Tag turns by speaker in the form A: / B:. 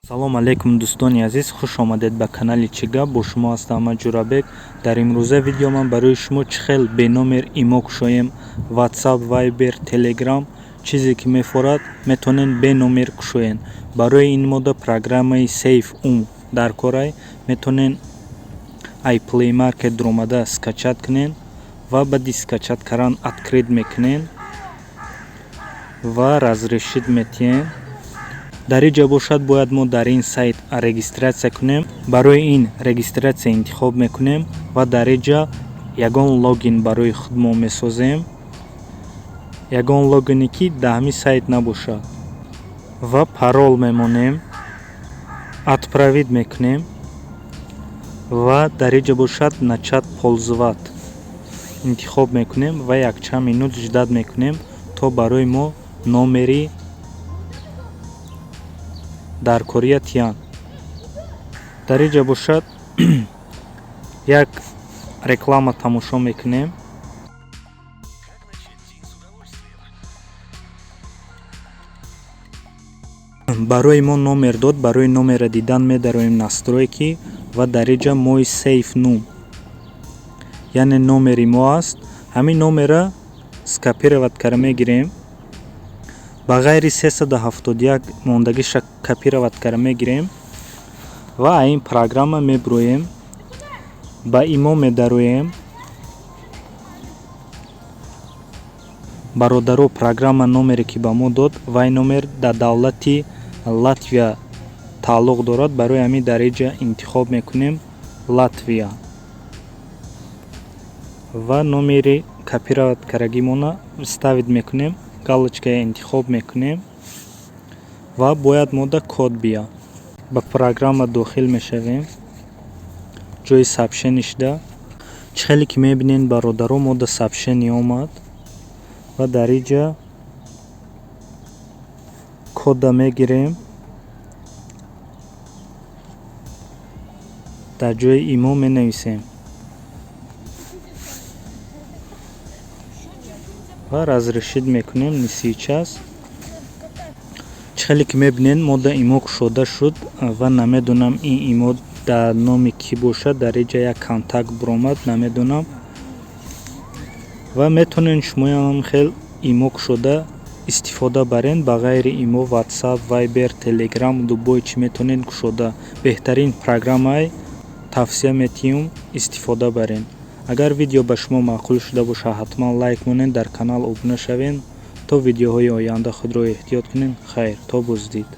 A: салом алейкум дӯстони азиз, хуш омадед ба канали Чига. Бо шумо ҳастам Аҳмад Ҷурабек. Дар имрӯза видео ман барои шумо чӣ хел беномер имо кушоем ватсап, вайбер, телеграм, чизе ки мефорад метонен беномер кушоен. Барои ин мода программаи сейф дар корай. Метонен iPlay Market дромада скачат кунен ва баъди скачат кардан открит мекунен ва разрешит метиҳен. дар ин ҷо бошад бояд мо дар ин сайт регистратсия кунем. Барои ин регистратсия интихоб мекунем ва дар ин ҷо ягон логин барои худ мо месозем. ягон логине ки дар ҳамин сайт набошад ва парол мемонем. отправит мекунем ва дар ин ҷо бошад начат ползуват интихоб мекунем ва якчанд минут ждат мекунем то барои мо номери дар кория тиян. дар ин ҷо бошад як реклама тамошо мекунем. барои мо номер дод. барои номера дидан медароем настройки ва дар ин ҷо мои сейф нум яъне номери мо аст. ҳамин номера скопировать кара мегирем. ба ғайри 371 мондагиша копировать кара мегирем ва ин программа мебуроем. ба имо медароем. бародаро программа номере ки ба мо дод, вай номер дар давлати Латвия тааллуқ дорад. барои ҳамин дар ин ҷо интихоб мекунем Латвия ва номери копировать карагимона вставит мекунем. галочкаи интихоб мекунем ва бояд мода код бия. ба программа дохил мешавем. ҷои сообщенишда чӣ хеле ки мебинен бародаро мода сообщение омад ва дар ин ҷо кода мегирем. дар ҷои имо менависем ва разрешит мекунем. ниси час чӣ хеле ки мебинен мода имо кушода шуд ва намедонам ин имо дар номи кӣ бошад. дар ин ҷо як контакт буромад, намедонам. ва метонен шумоям хел имо кушода истифода барен. ба ғайри имо ватсап, вайбер, телеграм дубой чӣ метонен кушода. беҳтарин программаи тавсия метиҳам истифода барен. агар видео ба шумо маъқул шуда боша ҳатман лайк монен, дар канал обуна шавен то видеоҳои оянда худро эҳтиёт кунен. хайр, то буздид.